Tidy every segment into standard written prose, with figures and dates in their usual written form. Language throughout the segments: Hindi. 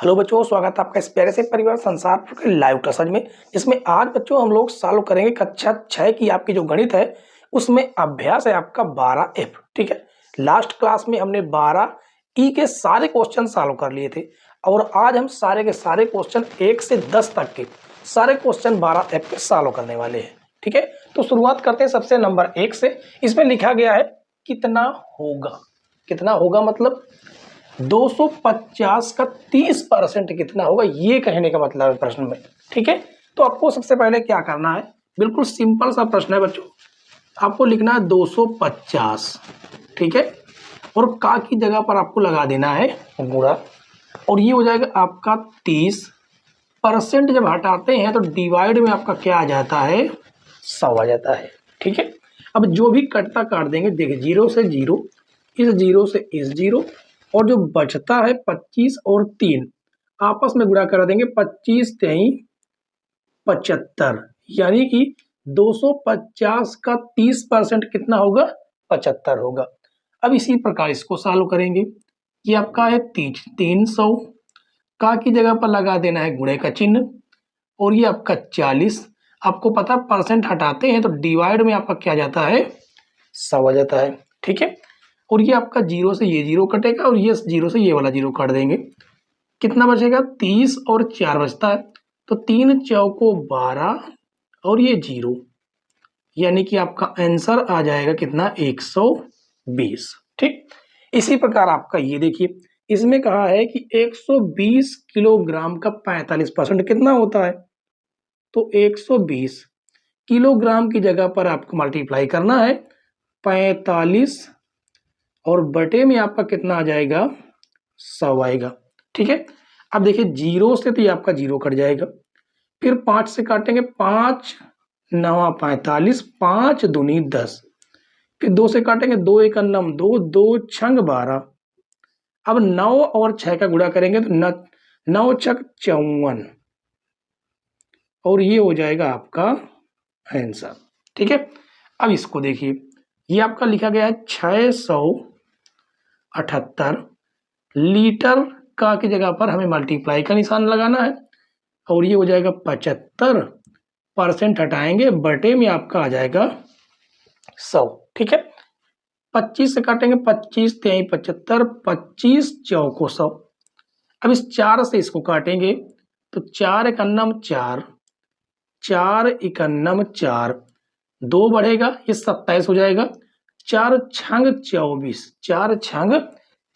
हेलो बच्चों, स्वागत है आपका इस प्यारे से परिवार संसार के लाइव क्लास में, जिसमें आज बच्चों हम लोग सॉल्व करेंगे कक्षा 6 की आपकी जो गणित है उसमें अभ्यास है आपका 12F। ठीक है, लास्ट क्लास में हमने 12E के सारे क्वेश्चन सॉल्व कर लिए थे और आज हम सारे के सारे क्वेश्चन 1 से 10 तक के सारे क्वेश्चन 12F के सॉल्व करने वाले हैं। ठीक है, तो शुरुआत करते हैं सबसे नंबर 1 से। इसमें लिखा गया है कितना होगा। कितना होगा मतलब 250 का 30% कितना होगा, ये कहने का मतलब है प्रश्न में। ठीक है, तो आपको सबसे पहले क्या करना है, बिल्कुल सिंपल सा प्रश्न है बच्चों। आपको लिखना है 250, ठीक है, और का की जगह पर आपको लगा देना है गुणा, और ये हो जाएगा आपका 30%। जब हटाते हैं तो डिवाइड में आपका क्या आ जाता है, 100 आ जाता है। ठीक है, अब जो भी कटता काट देंगे, देखिए 0 से 0, इस 0 से इस 0, और जो बचता है 25 और 3 आपस में गुणा करा देंगे, 25 3 75, यानी कि 250 का 30% कितना होगा, 75 होगा। अब इसी प्रकार इसको सॉल्व करेंगे। ये आपका है 300, का की जगह पर लगा देना है गुणे का चिन्ह, और ये आपका 40। आपको पता परसेंट हटाते हैं तो डिवाइड में आपका क्या जाता है, 100 आ जाता है। ठीक है, और ये आपका 0 से ये 0 कटेगा, और ये 0 से ये वाला 0 काट देंगे, कितना बचेगा, 30 और 4 बचता है, तो 3 चौको 12 और ये 0, यानी कि आपका आंसर आ जाएगा कितना, 120। ठीक, इसी प्रकार आपका ये देखिए, इसमें कहा है कि 120 किलोग्राम का 45% कितना होता है, तो 120 किलोग्राम की जगह पर आपको मल्टीप्लाई करना है 45, और बटे में आपका कितना आ जाएगा, 100 आएगा। ठीक है, अब देखिए 0 से तो ये आपका 0 कट जाएगा, फिर 5 से काटेंगे, 5 9 45, 5 दूनी 10, फिर 2 से काटेंगे, 2 1 9 2, 2 छंग 12। अब 9 और 6 का गुणा करेंगे तो 9 छक 54, और ये हो जाएगा आपका आंसर। ठीक है, अब इसको देखिए, ये आपका लिखा गया है 678 लीटर, का की जगह पर हमें मल्टीप्लाई का निशान लगाना है, और ये हो जाएगा 75%, हटाएंगे बटे में आपका आ जाएगा 100। ठीक है, 25 से काटेंगे, 25 3 75, 25 चौको 100। अब इस 4 से इसको काटेंगे तो 4 1 4, 4 1 4, 2 बढ़ेगा, ये 27 हो जाएगा, 4 छंग 24, 4 छंग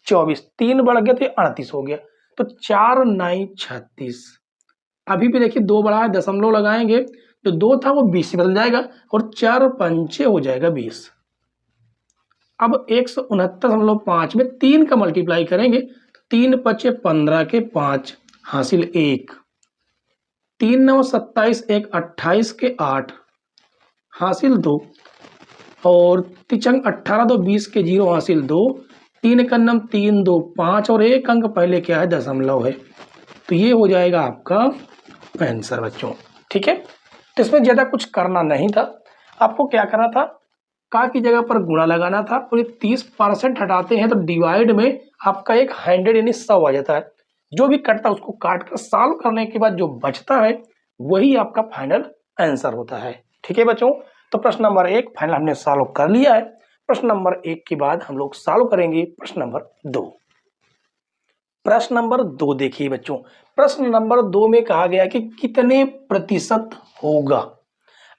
24, 3 बढ़ गया तो ये 38 हो गया, तो 4 9 36। अभी भी देखिए 2 बढ़ा है, दशमलव लगाएंगे, जो 2 था वो 20 से बदल जाएगा, और 4 पंचे हो जाएगा 20। अब 169.5 में 3 का मल्टीप्लाई करेंगे, 3 पचे 15 के 5 हासिल 1, 3 9 27, 1 28 के 8 हासिल 2, और तिचंग 18 2 20 के 0 हासिल 2, 3 1 3 2 5, और एक अंक पहले क्या है, दशमलव है, तो ये हो जाएगा आपका आंसर बच्चों। ठीक है, तो इसमें ज्यादा कुछ करना नहीं था, आपको क्या करना था, का की जगह पर गुणा लगाना था, और ये 30% हटाते हैं तो डिवाइड में आपका एक 100 यानी 100 आ जाता है। जो भी कटता है उसको काट कर सॉल्व करने के बाद जो बचता है वही आपका फाइनल आंसर होता है। ठीक है बच्चों, तो प्रश्न नंबर 1 फाइनल हमने सॉल्व कर लिया है। प्रश्न नंबर 1 के बाद हम लोग सॉल्व करेंगे प्रश्न नंबर 2। प्रश्न नंबर 2 देखिए बच्चों, प्रश्न नंबर 2 में कहा गया कि कितने प्रतिशत होगा।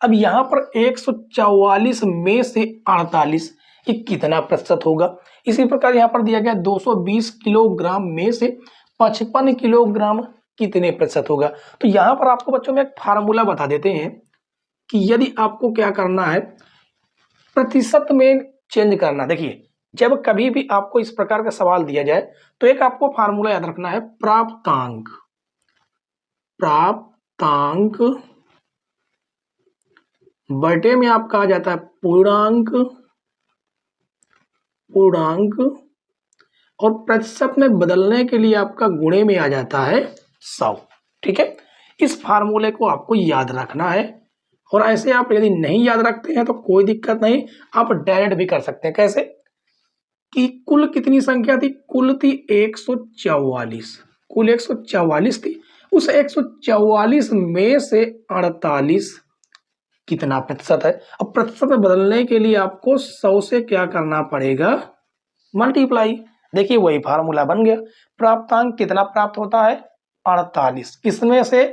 अब यहाँ पर 144 में से 48, ये कितना प्रतिशत होगा। इसी प्रकार यहाँ पर दिया गया 220 किलोग्राम में से 55 किलोग्राम कितने प्रतिशत होगा। तो यहाँ पर आपको बच्चों में एक फार्मूला बता देते हैं कि यदि आपको क्या करना है, प्रतिशत में चेंज करना। देखिए जब कभी भी आपको इस प्रकार का सवाल दिया जाए तो एक आपको फार्मूला याद रखना है, प्राप्तांक। प्राप्तांक बटे में आपका आ जाता है पूर्णांक। पूर्णांक और प्रतिशत में बदलने के लिए आपका गुणे में आ जाता है 100। ठीक है, इस फार्मूले को आपको याद रखना है, और ऐसे आप यदि नहीं याद रखते हैं तो कोई दिक्कत नहीं, आप डायरेक्ट भी कर सकते हैं। कैसे कि कुल कितनी संख्या थी, कुल थी 144, कुल 144 थी, उस 144 में से 48 कितना प्रतिशत है। अब प्रतिशत में बदलने के लिए आपको 100 से क्या करना पड़ेगा, मल्टीप्लाई। देखिए वही फार्मूला बन गया। प्राप्तांक कितना प्राप्त होता है, 48, किसमें से,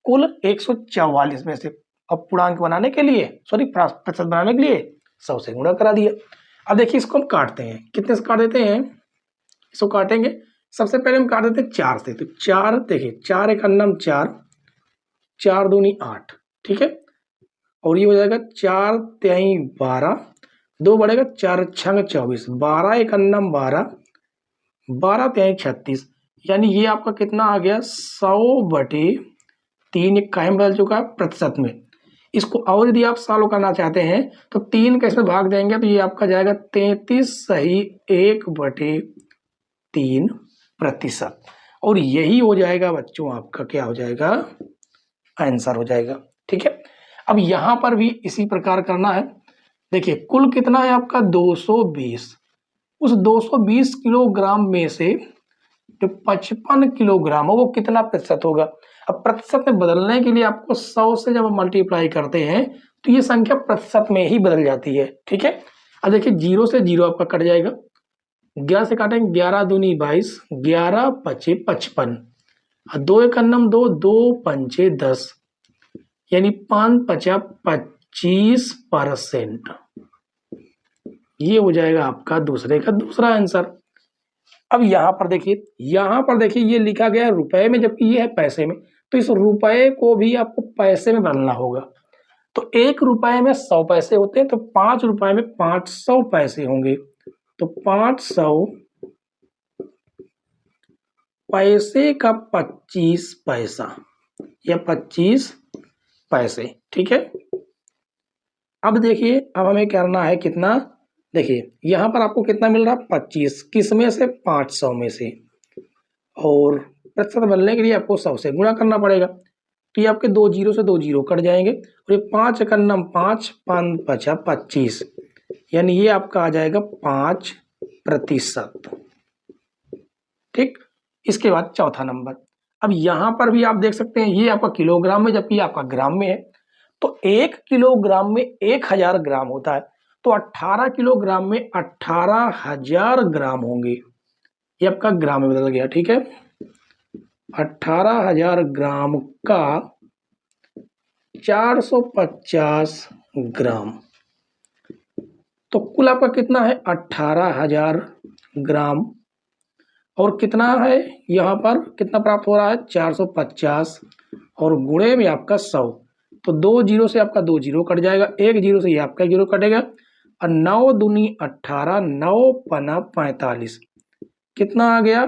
कुल 144 में से। अब पूर्णांक बनाने के लिए, सॉरी प्रतिशत बनाने के लिए 100 से गुणा करा दिया। अब देखिए इसको हम काटते हैं, कितने से काट देते हैं, इसको काटेंगे। सबसे पहले हम काट देते हैं 4 से, तो 4 देखिए 4 एक अन्नम 4, 4 दूनी 8, ठीक है। और ये हो जाएगा 4 तिहाई 12, 2 बढ़ेगा 4 छंग 24, 12 एक अन्नम 12, 12 तिहाई 36, यानी ये आपका कितना आ गया, 100/3 एक कायम बदल चुका है प्रतिशत में। इसको और यदि आप सॉल्व करना चाहते हैं तो 3 का इसमें भाग देंगे तो ये आपका जाएगा 33 सही 1/3 प्रतिशत। और यही हो जाएगा बच्चों आपका क्या हो जाएगा, आंसर हो जाएगा, ठीक है। अब यहां पर भी इसी प्रकार करना है। देखिए कुल कितना है आपका 220, उस 220 किलोग्राम में से जो 55 किलोग्राम हो वो कितना प्रतिशत होगा। अब प्रतिशत में बदलने के लिए आपको 100 से जब मल्टीप्लाई करते हैं तो ये संख्या प्रतिशत में ही बदल जाती है, ठीक है। अब देखिए 0 से 0 आपका कट जाएगा, 11 से काटेंगे 11 दूनी 22, 11 पचे 55, 2 एक अन्नम 2, 2 पंचे 10, यानी 5 पचा 25%। ये हो जाएगा आपका दूसरे का दूसरा आंसर। अब यहां पर देखिए ये लिखा गया है रुपए में, जबकि ये है पैसे में, तो इस रुपए को भी आपको पैसे में बदलना होगा। तो 1 रुपए में 100 पैसे होते हैं, तो 5 रुपए में 500 पैसे होंगे। तो 500 पैसे का 25 पैसा या 25 पैसे, ठीक है। अब देखिए अब हमें करना है कितना, देखिए यहां पर आपको कितना मिल रहा है, 25, किस में से, 500 में से। और प्रतिशत बनने के लिए आपको 100 से गुणा करना पड़ेगा, तो ये आपके 2 जीरो से 2 जीरो कट जाएंगे, और ये 5 एकन्नम 5, 5 पचा 25, यानी ये आपका आ जाएगा 5%, ठीक। इसके बाद चौथा नंबर। अब यहां पर भी आप देख सकते हैं ये आपका किलोग्राम में, जबकि आपका ग्राम में है। तो 1 किलोग्राम में 1000 ग्राम होता है, तो 18 किलोग्राम में 18,000 ग्राम होंगे। ये आपका ग्राम में बदल गया, ठीक है। 18,000 ग्राम का 450 ग्राम, तो कुल आपका कितना है 18,000 ग्राम। और कितना है यहाँ पर कितना प्राप्त हो रहा है 450, और गुणे में आपका 100, तो 2 जीरो से आपका 2 जीरो कट जाएगा, 1 जीरो से ये आपका जीरो कटेगा, और 9 दूनी 18, 9 पना 45, कितना आ गया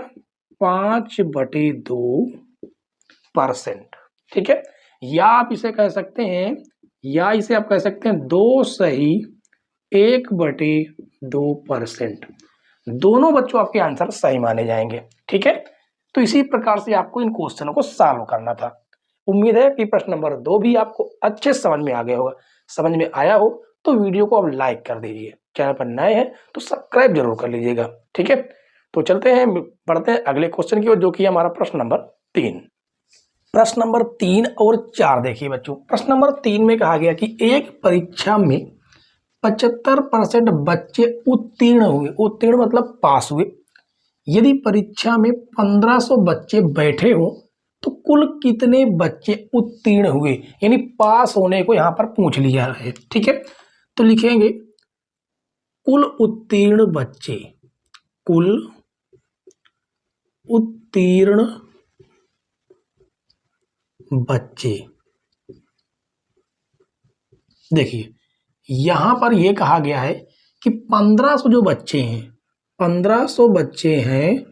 5/2%, ठीक है। या आप इसे कह सकते हैं, या इसे आप कह सकते हैं 2 सही 1/2%। दोनों बच्चों आपके आंसर सही माने जाएंगे, ठीक है। तो इसी प्रकार से आपको इन क्वेश्चनों को सॉल्व करना था। उम्मीद है कि प्रश्न नंबर 2 भी आपको अच्छे समझ में आ गया होगा। समझ में आया हो तो वीडियो को आप लाइक कर दीजिए, चैनल पर नए हैं तो सब्सक्राइब जरूर कर लीजिएगा, ठीक है। तो चलते हैं, बढ़ते हैं अगले क्वेश्चन की ओर, जो कि हमारा प्रश्न नंबर 3। प्रश्न नंबर 3 और 4 देखिए बच्चों। प्रश्न नंबर 3 में कहा गया कि एक परीक्षा में 75% बच्चे उत्तीर्ण हुए, उत्तीर्ण मतलब पास हुए। यदि परीक्षा में 1500 बच्चे बैठे हो तो कुल कितने बच्चे उत्तीर्ण हुए, यानी पास होने को यहां पर पूछ लिया है, ठीक है। तो लिखेंगे कुल उत्तीर्ण बच्चे, कुल उत्तीर्ण बच्चे। देखिए यहां पर यह कहा गया है कि 1500 जो बच्चे हैं, 1500 बच्चे हैं,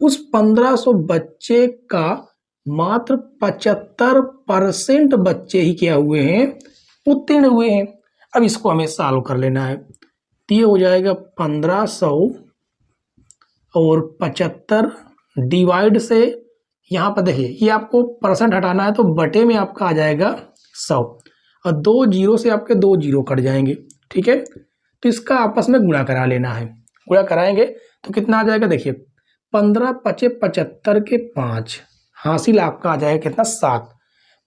उस 1500 बच्चे का मात्र 75% बच्चे ही क्या हुए हैं, उत्तीर्ण हुए हैं। अब इसको हमें सॉल्व कर लेना है, तो ये हो जाएगा 1500 और 75 डिवाइड से, यहाँ पर देखिए ये आपको परसेंट हटाना है तो बटे में आपका आ जाएगा 100, और 2 जीरो से आपके 2 जीरो कट जाएंगे, ठीक है। तो इसका आपस में गुणा करा लेना है, गुणा कराएंगे तो कितना आ जाएगा, देखिए 15 पचे 75 के 5 हासिल आपका आ जाएगा कितना 7।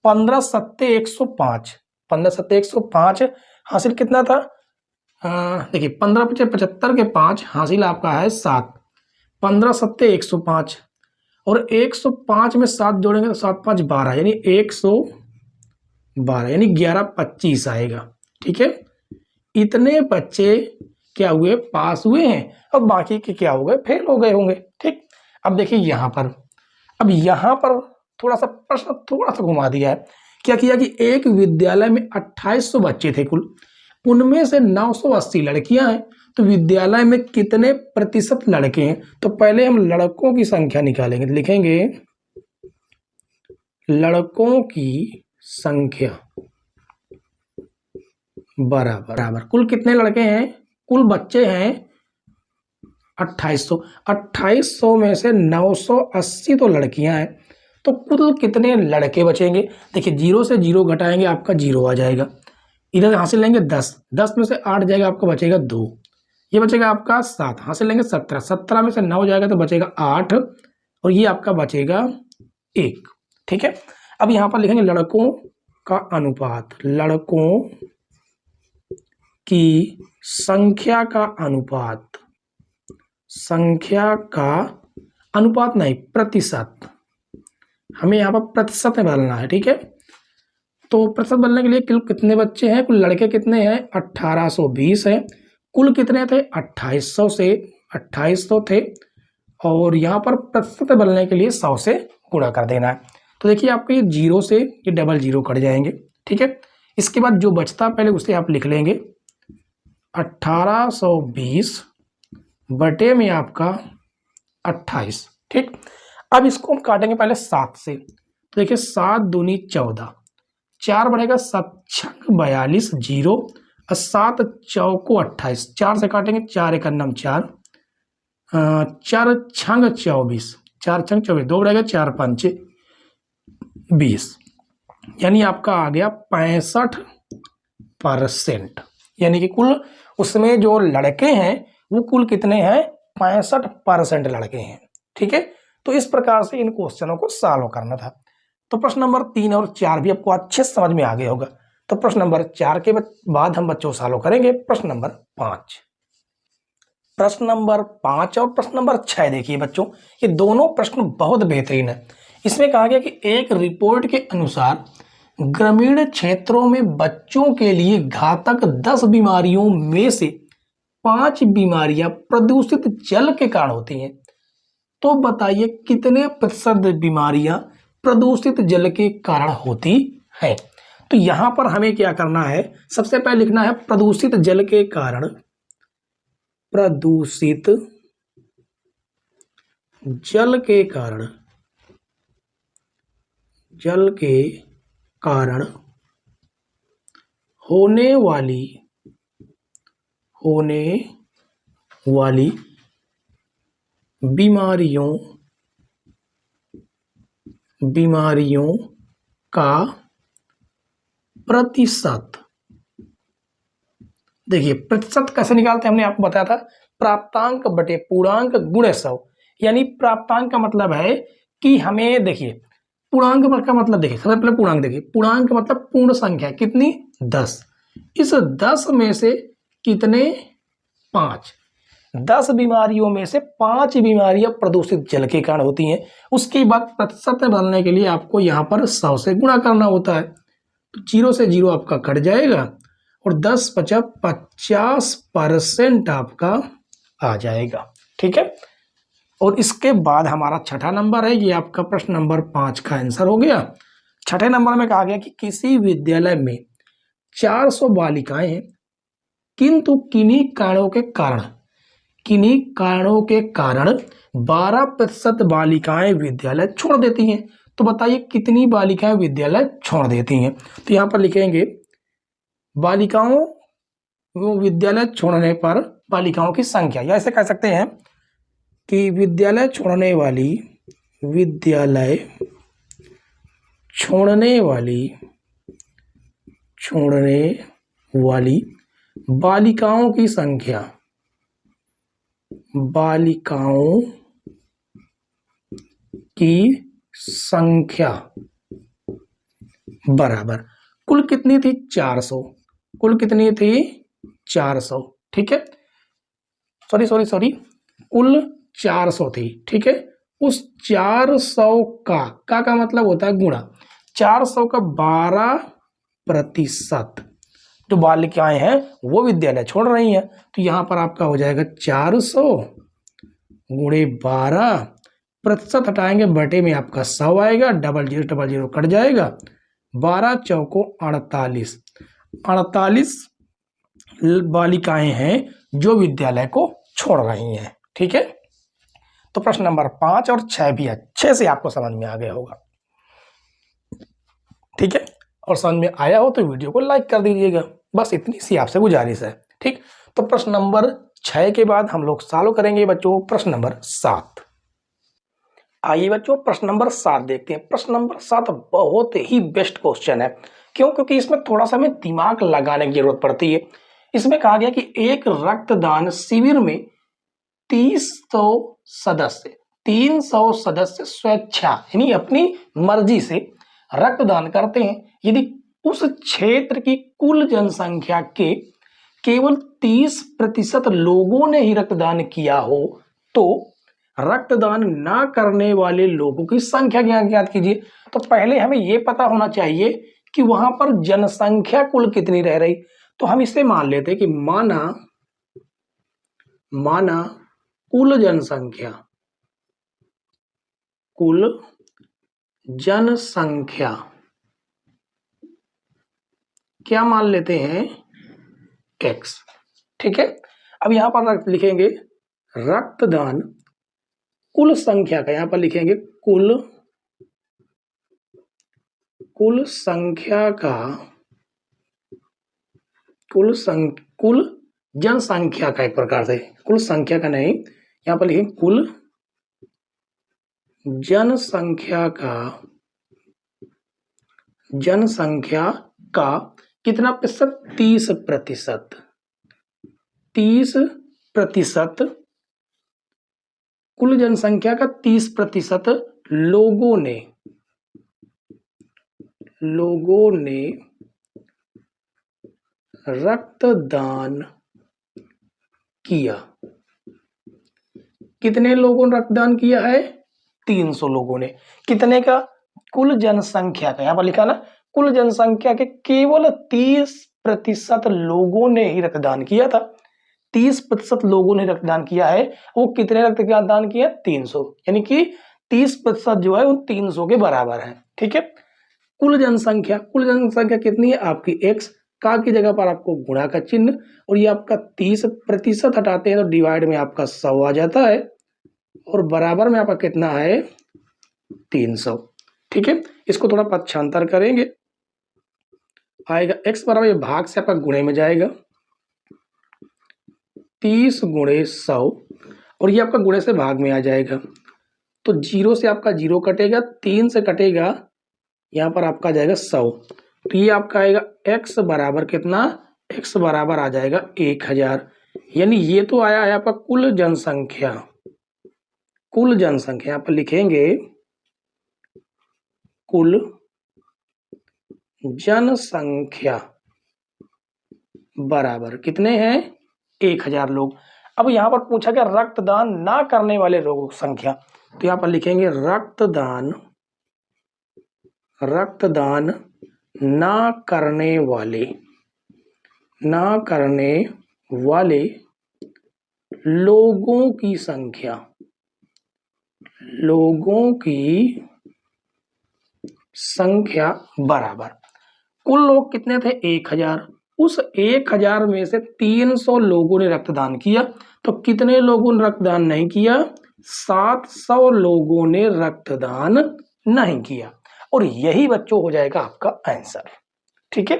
15 सत्ते 105, 15 सत्ते 105 हासिल कितना था, देखिए 15 पचे 75 के 5 हासिल आपका है 7। 15 सत्ते 105 और 105 में 7 जोड़ेंगे तो 7 5 12 यानी 112 यानी 11 25 आएगा। ठीक है, इतने बच्चे क्या हुए, पास हुए हैं, और बाकी के क्या हो गए, फेल हो गए होंगे। ठीक, अब देखिए यहाँ पर, अब यहाँ पर थोड़ा सा प्रश्न थोड़ा सा घुमा दिया है। क्या किया कि एक विद्यालय में 2800 बच्चे थे कुल, उनमें से 980 लड़कियां हैं, तो विद्यालय में कितने प्रतिशत लड़के हैं। तो पहले हम लड़कों की संख्या निकालेंगे, तो लिखेंगे लड़कों की संख्या बराबर कुल कितने लड़के हैं, कुल बच्चे हैं 2800, 2800 में से 980 तो लड़कियां हैं, तो कुल कितने लड़के बचेंगे। देखिए 0 से 0 घटाएंगे आपका 0 आ जाएगा, इधर हासिल लेंगे 10, 10 में से 8 जाएगा आपका बचेगा 2, ये बचेगा आपका 7, हासिल लेंगे 17, 17 में से 9 जाएगा तो बचेगा 8 और ये आपका बचेगा 1। ठीक है, अब यहाँ पर लिखेंगे लड़कों का अनुपात, लड़कों की संख्या का अनुपात, संख्या का अनुपात नहीं प्रतिशत, हमें यहाँ पर प्रतिशत में बदलना है। ठीक है, तो प्रतिशत बदलने के लिए कुल कितने बच्चे हैं, कुल लड़के कितने हैं 1820 हैं, कुल कितने थे 2800 से 2800 थे, और यहाँ पर प्रतिशत बदलने के लिए 100 से गुणा कर देना है। तो देखिए आपको ये 0 से ये डबल 0 कट जाएंगे। ठीक है, इसके बाद जो बचता पहले उसे आप लिख लेंगे 1820 बटे में आपका 28। ठीक, अब इसको हम काटेंगे पहले 7 से, तो देखिए 7 दूनी 14, 4 बढ़ेगा 7 छंग 42 0 और 7 चौको 28, 4 से काटेंगे 4 एक अन्नम 4, 4 छंग 24, 4 छंग 24, 2 बढ़ेगा 4 5 20, यानी आपका आ गया 65%, यानी कि कुल उसमें जो लड़के हैं वो कुल कितने हैं 65% लड़के हैं। ठीक है, तो इस प्रकार से इन क्वेश्चनों को सॉल्व करना था। तो प्रश्न नंबर 3 और 4 भी आपको अच्छे समझ में आ गया होगा। तो प्रश्न नंबर 4 के बाद हम बच्चों सॉल्व करेंगे प्रश्न नंबर 5। प्रश्न नंबर 5 और प्रश्न नंबर 6 देखिए बच्चों, ये दोनों प्रश्न बहुत बेहतरीन है। इसमें कहा गया कि एक रिपोर्ट के अनुसार ग्रामीण क्षेत्रों में बच्चों के लिए घातक 10 बीमारियों में से 5 बीमारियां प्रदूषित जल के कारण होती हैं। तो बताइए कितने प्रतिशत बीमारियां प्रदूषित जल के कारण होती हैं। तो यहां पर हमें क्या करना है, सबसे पहले लिखना है प्रदूषित जल के कारण, प्रदूषित जल के कारण, जल के कारण होने वाली बीमारियों का प्रतिशत। देखिए प्रतिशत कैसे निकालते हैं, हमने आपको बताया था प्राप्तांक बटे पूर्णांक गुणे 100, यानी प्राप्तांक का मतलब है कि हमें देखिए पूर्णांक का मतलब देखिए, सबसे पहले पूर्णांक देखिए, पूर्णांक मतलब पूर्ण संख्या कितनी 10, इस 10 में से कितने 5, 10 बीमारियों में से 5 बीमारियां प्रदूषित जल के कारण होती हैं। उसके बाद प्रतिशत में बदलने के लिए आपको यहाँ पर 100 से गुणा करना होता है, तो 0 से 0 आपका कट जाएगा और 10 50 50% आपका आ जाएगा। ठीक है, और इसके बाद हमारा छठा नंबर है, ये आपका प्रश्न नंबर 5 का आंसर हो गया। छठे नंबर में कहा गया कि किसी विद्यालय में 400 बालिकाएं हैं, किंतु किन्हीं कारणों के कारण 12% बालिकाएं विद्यालय छोड़ देती हैं। तो बताइए कितनी बालिकाएं विद्यालय छोड़ देती हैं। तो यहाँ पर लिखेंगे बालिकाओं विद्यालय छोड़ने पर बालिकाओं की संख्या, या ऐसे कह सकते हैं कि विद्यालय छोड़ने वाली बालिकाओं की संख्या, बालिकाओं की संख्या बराबर कुल कितनी थी 400, कुल कितनी थी 400, ठीक है, सॉरी कुल 400 थी, ठीक है। उस 400 का मतलब होता है गुणा 400 का 12%। जो बालिकाएं हैं वो विद्यालय छोड़ रही हैं, तो यहां पर आपका हो जाएगा 400 गुणे 12%, हटाएंगे बटे में आपका 100 आएगा, डबल जीरो कट जाएगा, 12 चौको 48, 48 बालिकाएं हैं जो विद्यालय को छोड़ रही हैं, ठीक है। तो प्रश्न नंबर 5 और 6 भी अच्छे से आपको समझ में आ गया होगा, ठीक है। और समझ में आया हो तो वीडियो को लाइक कर दीजिएगा, बस इतनी सी आपसे गुजारिश है, ठीक। तो प्रश्न नंबर 6 के बाद हम लोग सॉल्व करेंगे बच्चों प्रश्न नंबर 7। आइए बच्चों प्रश्न नंबर 7 देखते हैं। प्रश्न नंबर 7 बहुत ही बेस्ट क्वेश्चन है, क्यों? क्योंकि इसमें थोड़ा सा हमें दिमाग लगाने की जरूरत पड़ती है। इसमें कहा गया कि एक रक्तदान शिविर में 300 सदस्य स्वेच्छा यानी अपनी मर्जी से रक्तदान करते हैं। यदि उस क्षेत्र की कुल जनसंख्या के केवल 30% लोगों ने ही रक्तदान किया हो तो रक्तदान ना करने वाले लोगों की संख्या ज्ञात कीजिए। तो पहले हमें यह पता होना चाहिए कि वहां पर जनसंख्या कुल कितनी रह रही। तो हम इसे मान लेते हैं कि माना कुल जनसंख्या क्या मान लेते हैं x, ठीक है। अब यहां पर लिखेंगे रक्तदान कुल संख्या का, यहां पर लिखेंगे कुल संख्या का, कुल जनसंख्या का, एक प्रकार से कुल संख्या का नहीं, यहां पर लिखेंगे कुल जनसंख्या का कितना प्रतिशत? 30%। कुल जनसंख्या का 30% लोगों ने रक्तदान किया। कितने लोगों ने रक्तदान किया है? 300 लोगों ने। कितने का? कुल जनसंख्या का, यहां पर लिखा ना, कुल जनसंख्या के केवल 30% लोगों ने ही रक्तदान किया था। 30% लोगों ने रक्तदान किया है। वो कितने रक्तदान किया? 300, यानी कि 30% जो है वो 300 के बराबर है, ठीक है। कुल जनसंख्या कितनी है आपकी? x, का की जगह पर आपको गुणा का चिन्ह, और ये आपका 30% हटाते हैं तो डिवाइड में आपका 100 आ जाता है, और बराबर में आपका कितना है? 300, ठीक है। इसको थोड़ा पक्षांतर करेंगे, आएगा x बराबर, ये भाग से आपका गुणे में जाएगा 30 गुणे 100, और ये आपका गुणे से भाग में आ जाएगा। तो 0 से आपका 0 कटेगा, 3 से कटेगा, यहां पर आपका आ जाएगा 100। तो ये आपका आएगा x बराबर कितना? x बराबर आ जाएगा 1000। यानी ये तो आया है आपका कुल जनसंख्या। यहां पर लिखेंगे कुल जनसंख्या बराबर कितने हैं? 1000 लोग। अब यहां पर पूछा गया रक्तदान ना करने वाले लोगों की संख्या, तो यहां पर लिखेंगे रक्तदान ना करने वाले लोगों की संख्या बराबर कुल लोग कितने थे? 1000। उस 1000 में से 300 लोगों ने रक्तदान किया, तो कितने लोगों ने रक्तदान नहीं किया? 700 लोगों ने रक्तदान नहीं किया। और यही बच्चों हो जाएगा आपका आंसर, ठीक है।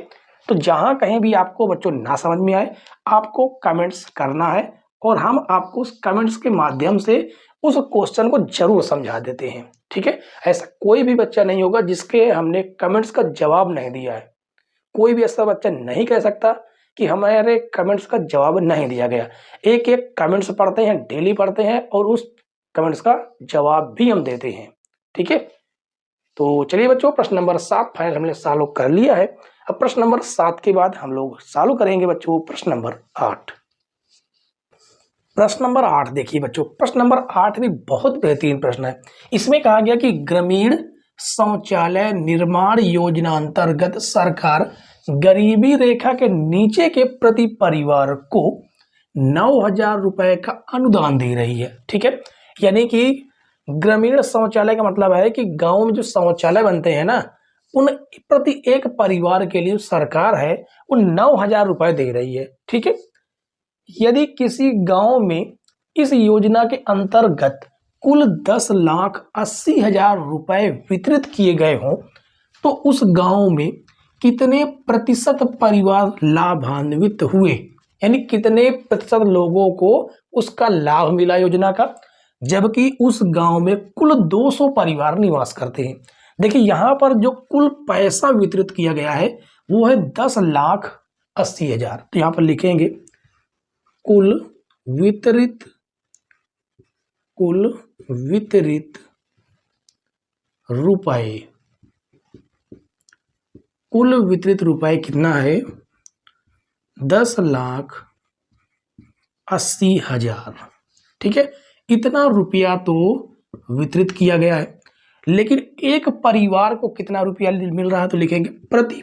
तो जहां कहीं भी आपको बच्चों ना समझ में आए, आपको कमेंट्स करना है, और हम आपको उस कमेंट्स के माध्यम से उस क्वेश्चन को जरूर समझा देते हैं, ठीक है। ऐसा कोई भी बच्चा नहीं होगा जिसके हमने कमेंट्स का जवाब नहीं दिया है। कोई भी ऐसा बच्चा नहीं कह सकता कि हमारे कमेंट्स का जवाब नहीं दिया गया। एक एक कमेंट्स पढ़ते हैं, डेली पढ़ते हैं, और उस कमेंट्स का जवाब भी हम देते हैं, ठीक है। तो चलिए बच्चों, प्रश्न नंबर 7 फाइनल हमने सॉल्व कर लिया है। अब प्रश्न नंबर 7 के बाद हम लोग सॉल्व करेंगे बच्चों प्रश्न नंबर 8। प्रश्न नंबर 8 देखिए बच्चों, प्रश्न नंबर 8 भी बहुत बेहतरीन प्रश्न है। इसमें कहा गया कि ग्रामीण शौचालय निर्माण योजना अंतर्गत सरकार गरीबी रेखा के नीचे के प्रति परिवार को 9,000 रुपए का अनुदान दे रही है। ठीक है, यानी कि ग्रामीण शौचालय का मतलब है कि गांव में जो शौचालय बनते हैं ना, उन प्रति एक परिवार के लिए सरकार है वो 9,000 रुपए दे रही है। ठीक है, यदि किसी गांव में इस योजना के अंतर्गत कुल 10,80,000 रुपए वितरित किए गए हों तो उस गांव में कितने प्रतिशत परिवार लाभान्वित हुए, यानी कितने प्रतिशत लोगों को उसका लाभ मिला योजना का, जबकि उस गांव में कुल 200 परिवार निवास करते हैं। देखिए यहां पर जो कुल पैसा वितरित किया गया है वो है 10,80,000। तो यहां पर लिखेंगे कुल वितरित रुपए, कुल वितरित रुपए कितना है 10,80,000। ठीक है, इतना रुपया तो वितरित किया गया है, लेकिन एक परिवार को कितना रुपया मिल रहा है तो लिखेंगे प्रति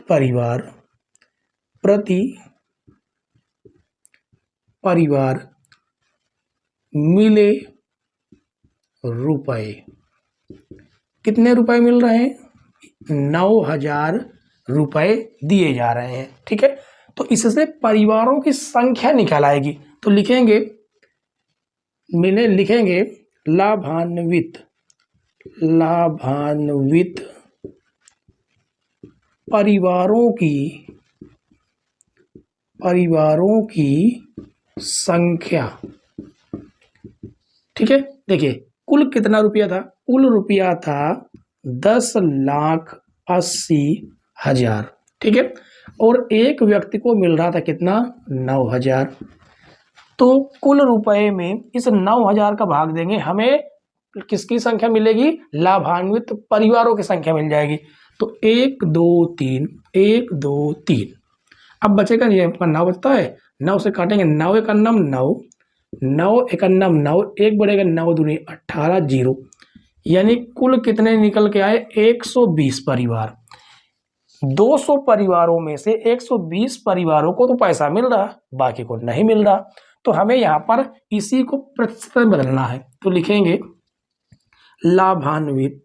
परिवार मिले रुपए। कितने रुपए मिल रहे हैं 9,000 रुपए दिए जा रहे हैं। ठीक है, तो इससे परिवारों की संख्या निकाल आएगी। तो लिखेंगे लाभान्वित परिवारों की संख्या। ठीक है, देखिए कुल कितना रुपया था, कुल रुपया था 10,80,000। ठीक है, और एक व्यक्ति को मिल रहा था कितना 9,000। तो कुल रुपए में इस 9,000 का भाग देंगे, हमें किसकी संख्या मिलेगी, लाभान्वित परिवारों की संख्या मिल जाएगी। तो 1 2 3 1 2 3। अब बचेगा ये 9 बचता है, 9 से काटेंगे 9 1 9 9 9 1 9 9, एक बढ़ेगा 9 दूनी 18 0, यानी कुल कितने निकल के आए 120 परिवार। 200 परिवारों में से 120 परिवारों को तो पैसा मिल रहा, बाकी को नहीं मिल रहा। तो हमें यहाँ पर इसी को प्रतिशत में बदलना है। तो लिखेंगे लाभान्वित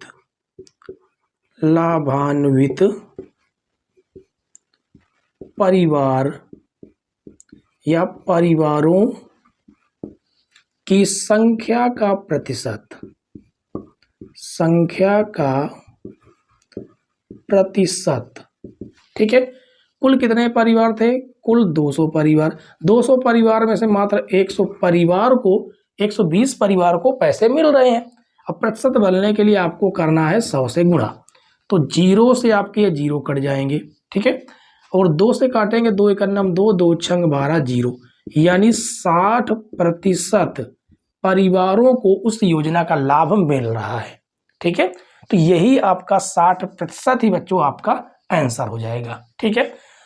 परिवार या परिवारों की संख्या का प्रतिशत। ठीक है, कुल कितने परिवार थे, कुल 200 परिवार। 200 परिवार में से मात्र 120 परिवार को पैसे मिल रहे हैं। अब प्रतिशत बदलने के लिए आपको करना है 100 से गुणा। तो 0 से आपके ये 0 कट जाएंगे। ठीक है, और 2 से काटेंगे 2 1 9 2 2 6 12 0, यानी 60% परिवारों को उस योजना का लाभ मिल रहा है। ठीक है, तो यही आपका 60% ही बच्चों आपका आंसर हो जाएगा। ठीक है,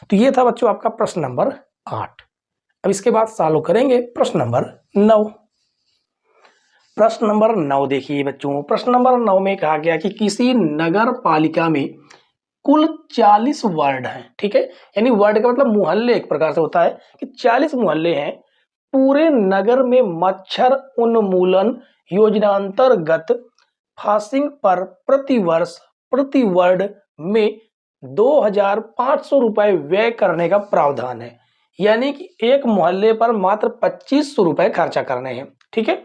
तो ये था बच्चों आपका प्रश्न नंबर 8। अब इसके बाद सॉल्व करेंगे प्रश्न नंबर 9। प्रश्न नंबर 9 देखिए बच्चों, प्रश्न नंबर 9 में कहा गया कि किसी नगर पालिका में कुल 40 वार्ड हैं। ठीक है, यानी वार्ड का मतलब मोहल्ले एक प्रकार से होता है कि 40 मोहल्ले हैं। पूरे नगर में मच्छर उन्मूलन योजना अंतर्गत फासिंग पर प्रतिवर्ष प्रति वार्ड में 2,500 रुपए व्यय करने का प्रावधान है, यानी कि एक मोहल्ले पर मात्र 2,500 रुपए खर्चा करने हैं। ठीक है,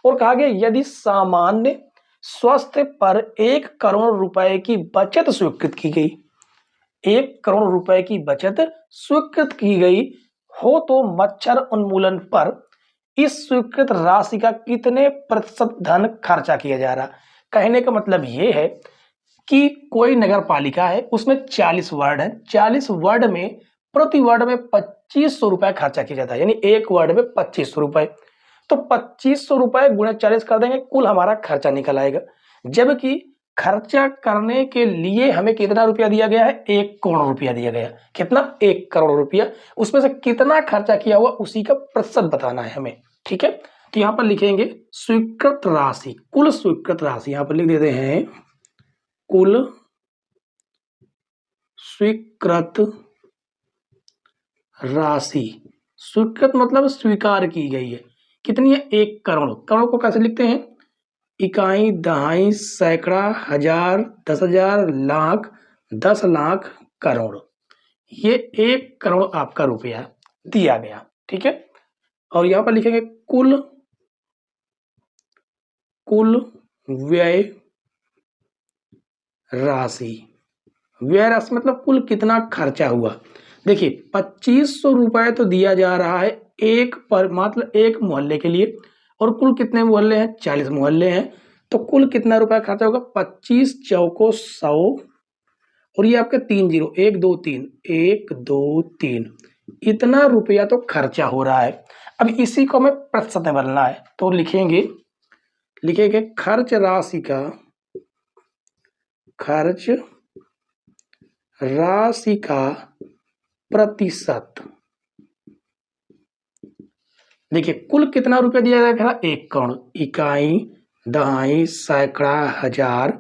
और कहा गया यदि सामान्य स्वास्थ्य पर 1 करोड़ रुपए की बचत स्वीकृत की गई, 1 करोड़ रुपए की बचत स्वीकृत की गई हो तो मच्छर उन्मूलन पर इस स्वीकृत राशि का कितने प्रतिशत धन खर्चा किया जा रहा। कहने का मतलब ये है कि कोई नगर पालिका है, उसमें 40 वार्ड है, 40 वार्ड में प्रति वार्ड में 2,500 रुपए खर्चा किया जाता है, यानी एक वार्ड में 2,500 रुपए। तो 2,500 रुपए गुणे 40 कर देंगे, कुल हमारा खर्चा निकल आएगा। जबकि खर्चा करने के लिए हमें कितना रुपया दिया गया है? 1 करोड़ रुपया दिया गया। कितना? 1 करोड़ रुपया। उसमें से कितना खर्चा किया हुआ उसी का प्रतिशत बताना है हमें। ठीक है, तो यहाँ पर लिखेंगे स्वीकृत राशि, कुल स्वीकृत राशि। यहाँ पर लिख देते हैं कुल स्वीकृत राशि। स्वीकृत मतलब स्वीकार की गई है। कितनी है? 1 करोड़। करोड़ को कैसे लिखते हैं? इकाई, दहाई, सैकड़ा, हजार, 10,000, लाख, 10 लाख, करोड़। ये 1 करोड़ आपका रुपया दिया गया। ठीक है, और यहां पर लिखेंगे कुल व्यय राशि। व्यय राशि मतलब कुल कितना खर्चा हुआ। देखिए 2500 रुपए तो दिया जा रहा है एक पर, मतलब एक मोहल्ले के लिए, और कुल कितने मोहल्ले हैं? 40 मोहल्ले हैं, तो कुल कितना रुपया खर्चा होगा? 25 चौको 100, और ये आपके 3 जीरो, 1 2 3, 1 2 3, इतना रुपया तो खर्चा हो रहा है। अब इसी को हमें प्रतिशत में बदलना है, तो लिखेंगे खर्च राशि का, खर्च राशि का प्रतिशत। देखिए कुल कितना रुपया दिया जाएगा? 1 करोड़। इकाई, दहाई, सैकड़ा, हजार,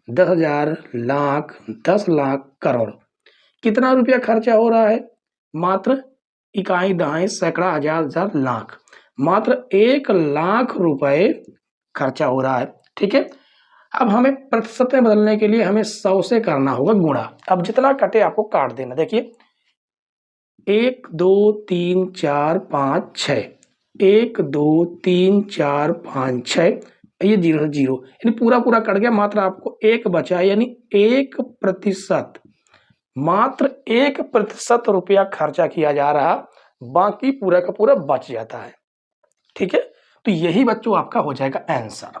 10,000, लाख, 10 लाख, करोड़। कितना रुपया खर्चा हो रहा है? मात्र इकाई, दहाई, सैकड़ा, हजार, लाख, मात्र 1 लाख रुपए खर्चा हो रहा है। ठीक है, अब हमें प्रतिशत में बदलने के लिए हमें 100 से करना होगा गुणा। अब जितना कटे आपको काट देना। देखिए 1 2 3 4 5 6, 1 2 3 4 5 6, ये 0 से 0, यानी पूरा कट गया, मात्र आपको 1 बचा, यानी 1%, मात्र 1% रुपया खर्चा किया जा रहा, बाकी पूरा का पूरा बच जाता है। ठीक है, तो यही बच्चों आपका हो जाएगा आंसर।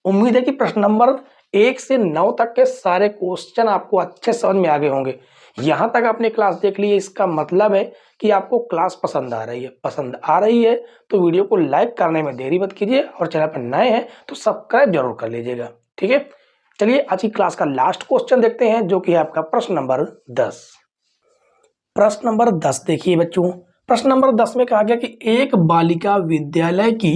उम्मीद है कि प्रश्न नंबर 1 से 9 तक के सारे क्वेश्चन आपको अच्छे समझ में आ गए होंगे। यहां तक आपने क्लास देख ली है, इसका मतलब है कि आपको क्लास पसंद आ रही है। पसंद आ रही है तो वीडियो को लाइक करने में देरी मत कीजिए, और चैनल पर नए हैं तो सब्सक्राइब जरूर कर लीजिएगा। ठीक है, चलिए आज की क्लास का लास्ट क्वेश्चन देखते हैं, जो कि है आपका प्रश्न नंबर 10। प्रश्न नंबर 10 देखिए बच्चों, प्रश्न नंबर 10 में कहा गया कि एक बालिका विद्यालय की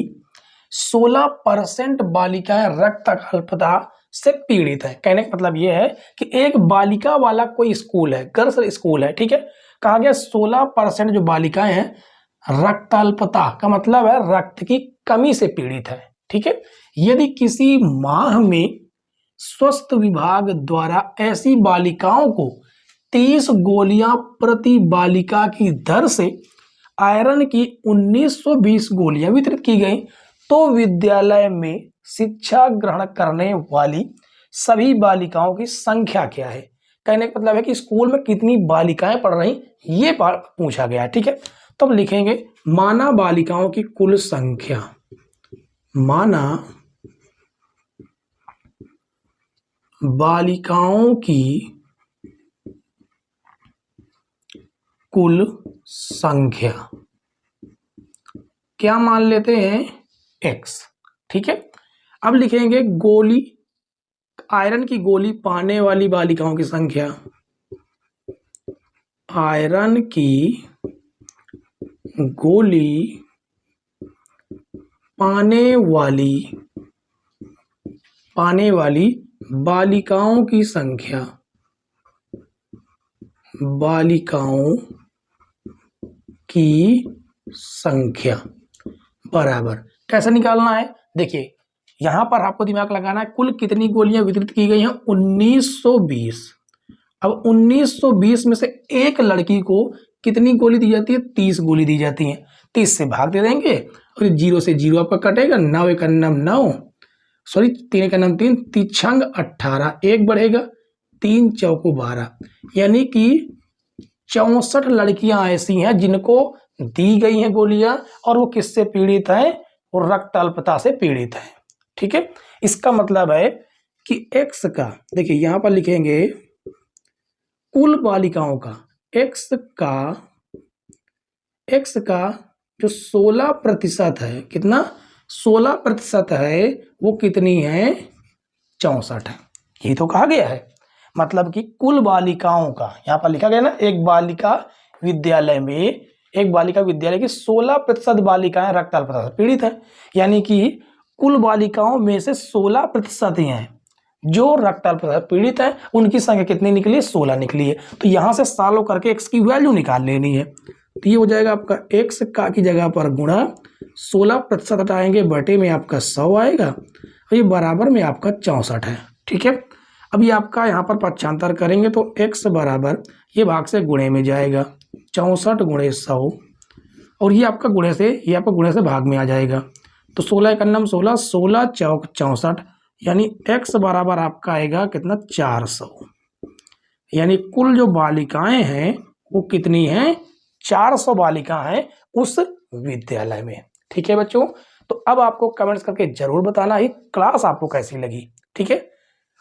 16% बालिकाएं रक्त अल्पता से पीड़ित है। कहने का मतलब यह है कि एक बालिका वाला कोई स्कूल है, गर्ल्स स्कूल है। ठीक है, कहा गया 16% जो बालिकाएं हैं रक्त अल्पता का मतलब है रक्त की कमी से पीड़ित है। ठीक है, यदि किसी माह में स्वास्थ्य विभाग द्वारा ऐसी बालिकाओं को 30 गोलियां प्रति बालिका की दर से आयरन की 1920 गोलियां वितरित की गई, तो विद्यालय में शिक्षा ग्रहण करने वाली सभी बालिकाओं की संख्या क्या है। कहने का मतलब है कि स्कूल में कितनी बालिकाएं पढ़ रही, ये पूछा गया है। ठीक है, तो हम लिखेंगे माना बालिकाओं की कुल संख्या, माना बालिकाओं की कुल संख्या क्या मान लेते हैं? x। ठीक है, अब लिखेंगे गोली, आयरन की गोली पाने वाली बालिकाओं की संख्या, आयरन की गोली पाने वाली बालिकाओं की संख्या, बालिकाओं की संख्या बराबर। कैसे निकालना है? देखिए यहां पर आपको दिमाग लगाना है, कुल कितनी गोलियां वितरित की गई हैं? 1920। अब 1920 में से एक लड़की को कितनी गोली दी जाती है? 30 गोली दी जाती है। 30 से भाग दे देंगे और 0 से 0 आपका कटेगा, 9 एक 9, सॉरी 3 एक 3, 3 18, एक बढ़ेगा, 3 चौको 12, यानी कि 64 लड़कियां ऐसी हैं जिनको दी गई हैं गोलियां, और वो किससे पीड़ित हैं? वो रक्त अल्पता से पीड़ित है। ठीक है, इसका मतलब है कि x का, देखिए यहां पर लिखेंगे कुल बालिकाओं का, x का जो 16% है, कितना? 16% है, वो कितनी है? 64 है। ये तो कहा गया है। मतलब कि कुल बालिकाओं का, यहाँ पर लिखा गया ना, एक बालिका विद्यालय की 16% बालिकाएं रक्ताल्पता से पीड़ित है। यानी कि कुल बालिकाओं में से 16% ही हैं जो रक्ताल्पता से पीड़ित है। उनकी संख्या कितनी निकली है? 16 निकली है। तो यहां से सालों करके एक्स की वैल्यू निकाल लेनी है। तो ये हो जाएगा आपका एक्स का की जगह पर गुणा 16% हटाएंगे, बटे में आपका 100 आएगा और ये बराबर में आपका 64 है। ठीक है, अब ये आपका यहाँ पर पक्षांतर करेंगे तो x बराबर ये भाग से गुणे में जाएगा, 64 गुणे 100, और ये आपका गुणे से भाग में आ जाएगा। तो 16 का नाम 16, 16 चौक 64, यानी x बराबर आपका आएगा कितना? 400। यानी कुल जो बालिकाएं हैं वो कितनी हैं? 400 बालिका हैं उस विद्यालय में। ठीक है बच्चों, तो अब आपको कमेंट्स करके जरूर बताना ही क्लास आपको कैसी लगी। ठीक है,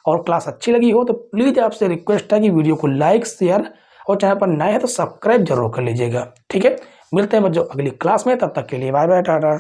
और क्लास अच्छी लगी हो तो प्लीज आपसे रिक्वेस्ट है कि वीडियो को लाइक, शेयर और चैनल पर नए हैं तो सब्सक्राइब जरूर कर लीजिएगा। ठीक है, मिलते हैं बच्चों अगली क्लास में, तब तक के लिए बाय बाय, टाटा।